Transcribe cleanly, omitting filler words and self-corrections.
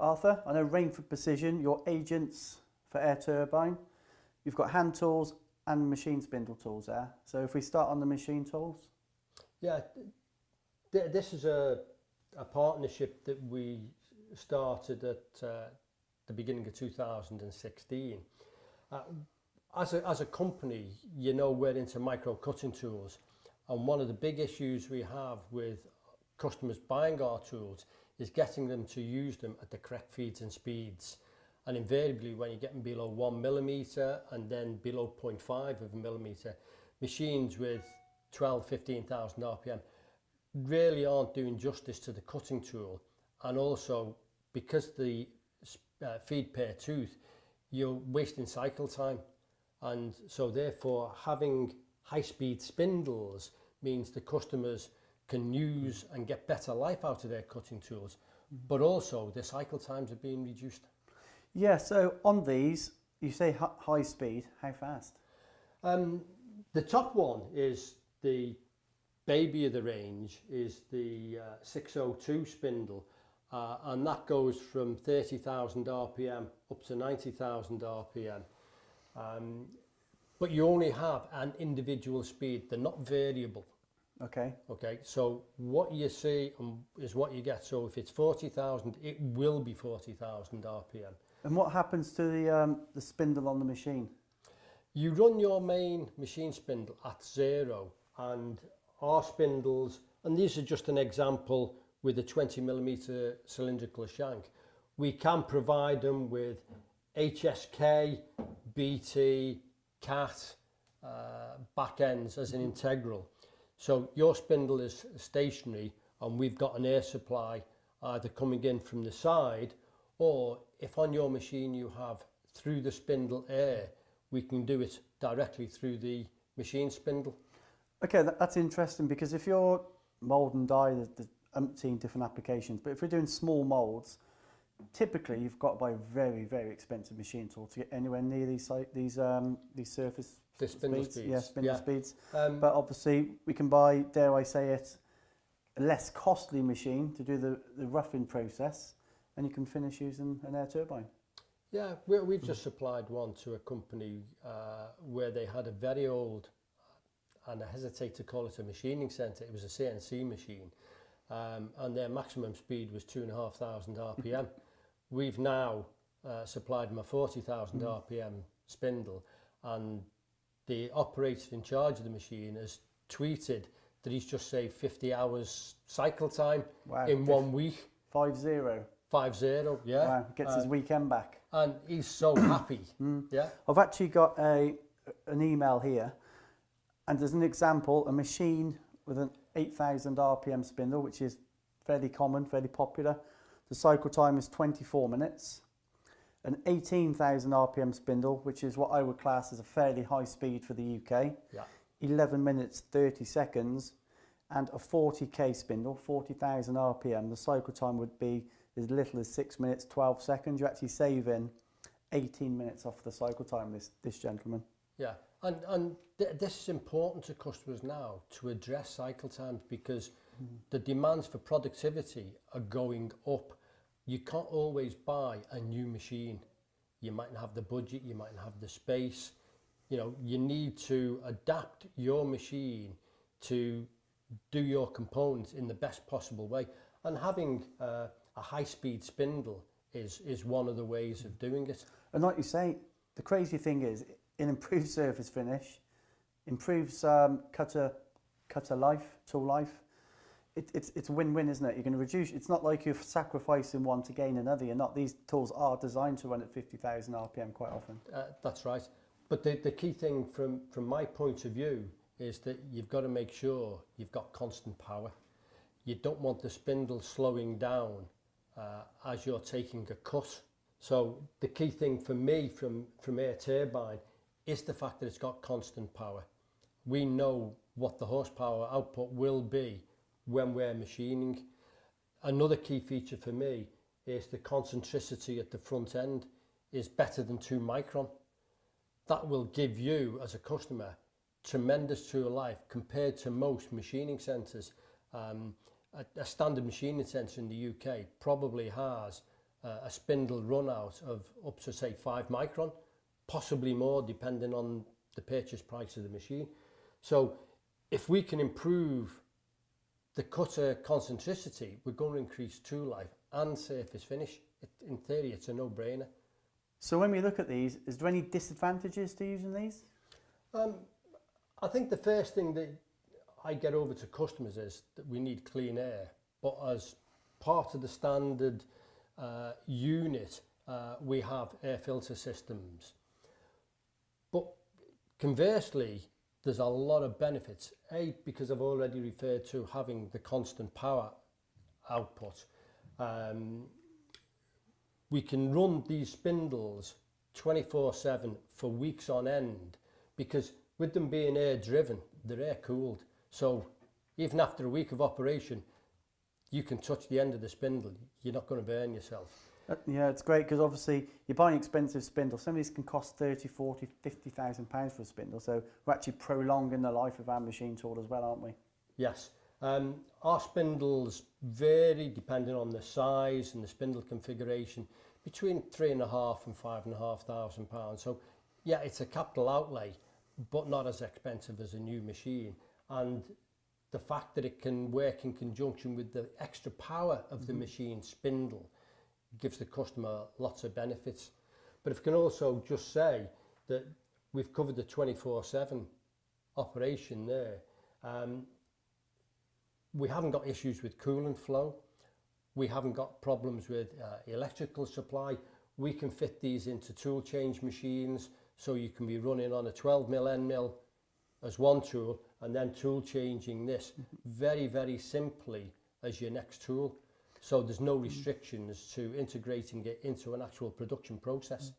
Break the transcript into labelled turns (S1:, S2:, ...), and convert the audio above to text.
S1: Arthur, I know Rainford Precision, your agents for air turbine. You've got hand tools and machine spindle tools there. So if we start on the machine tools.
S2: Yeah, this is a partnership that we started at the beginning of 2016. As a company, you know, we're into micro cutting tools, and one of the big issues we have with customers buying our tools is getting them to use them at the correct feeds and speeds. And invariably, when you're getting below 1 millimetre and then below 0.5 of a millimetre, machines with 15,000 RPM really aren't doing justice to the cutting tool. And also, because the feed per tooth, you're wasting cycle time. And so therefore, having high-speed spindles means the customers can use and get better life out of their cutting tools, but also the cycle times are being reduced.
S1: Yeah, so on these, you say high speed, how fast?
S2: The top one is the baby of the range, is the 602 spindle, and that goes from 30,000 RPM up to 90,000 RPM. But you only have an individual speed, they're not variable.
S1: Okay.
S2: Okay, so what you see is what you get. So if it's 40,000, it will be 40,000 RPM.
S1: And what happens to the spindle on the machine?
S2: You run your main machine spindle at 0, and our spindles, and these are just an example with a 20mm cylindrical shank. We can provide them with HSK, BT, CAT back ends as an integral. So your spindle is stationary, and we've got an air supply either coming in from the side, or if on your machine you have through the spindle air, we can do it directly through the machine spindle.
S1: Okay, that's interesting, because if you're mould and die, there's umpteen different applications, but if we're doing small moulds, typically you've got to buy a very, very expensive machine tool to get anywhere near these surface
S2: spindle
S1: speeds. Yeah, spindle
S2: yeah.
S1: speeds. But obviously we can buy, dare I say it, a less costly machine to do the roughing process, and you can finish using an air turbine.
S2: Yeah, we've just supplied one to a company where they had a very old, and I hesitate to call it a machining centre, it was a CNC machine, and their maximum speed was 2,500 RPM. We've now supplied them a 40,000 RPM spindle, and the operator in charge of the machine has tweeted that he's just saved 50 hours cycle time in 1 week.
S1: 50.
S2: 50, yeah.
S1: Wow, gets his weekend back.
S2: And he's so happy. Yeah.
S1: I've actually got an email here, and there's an example, a machine with an 8,000 RPM spindle, which is fairly common, fairly popular. The cycle time is 24 minutes. An 18,000 RPM spindle, which is what I would class as a fairly high speed for the UK.
S2: Yeah.
S1: 11 minutes, 30 seconds. And a 40k spindle, 40,000 RPM. The cycle time would be as little as 6 minutes, 12 seconds. You're actually saving 18 minutes off the cycle time, this gentleman.
S2: Yeah, and this is important to customers now, to address cycle times, because the demands for productivity are going up. You can't always buy a new machine. You mightn't have the budget, you mightn't have the space. You know, you need to adapt your machine to do your components in the best possible way. And having a high-speed spindle is one of the ways of doing it. And
S1: like you say, the crazy thing is, it improves surface finish, improves cutter life, tool life. It's a win-win, isn't it? You're going to reduce. It's not like you're sacrificing one to gain another. You're not. These tools are designed to run at 50,000 RPM quite often.
S2: That's right. But the key thing from my point of view is that you've got to make sure you've got constant power. You don't want the spindle slowing down as you're taking a cut. So the key thing for me from air turbine is the fact that it's got constant power. We know what the horsepower output will be when we're machining. Another key feature for me is the concentricity at the front end is better than 2 micron. That will give you, as a customer, tremendous tool life compared to most machining centres. A standard machining centre in the UK probably has a spindle run out of up to say 5 micron, possibly more depending on the purchase price of the machine. So if we can improve the cutter concentricity, we're going to increase tool life and surface finish. In theory, it's a no-brainer.
S1: So when we look at these, is there any disadvantages to using these?
S2: I think the first thing that I get over to customers is that we need clean air, but as part of the standard unit, we have air filter systems. But conversely, there's a lot of benefits. A, because I've already referred to having the constant power output. We can run these spindles 24/7 for weeks on end, because with them being air driven, they're air cooled. So even after a week of operation, you can touch the end of the spindle. You're not going to burn yourself.
S1: Yeah, it's great because obviously you're buying expensive spindles. Some of these can cost 30, 40, 50,000 pounds for a spindle. So we're actually prolonging the life of our machine tool as well, aren't we?
S2: Yes. Our spindles vary depending on the size and the spindle configuration, between £3,500 and £5,500. So yeah, it's a capital outlay, but not as expensive as a new machine. And the fact that it can work in conjunction with the extra power of the machine spindle gives the customer lots of benefits. But if I can also just say that we've covered the 24/7 operation there. We haven't got issues with coolant flow. We haven't got problems with electrical supply. We can fit these into tool change machines, so you can be running on a 12mm end mill as one tool and then tool changing this very, very simply as your next tool. So there's no restrictions to integrating it into an actual production process.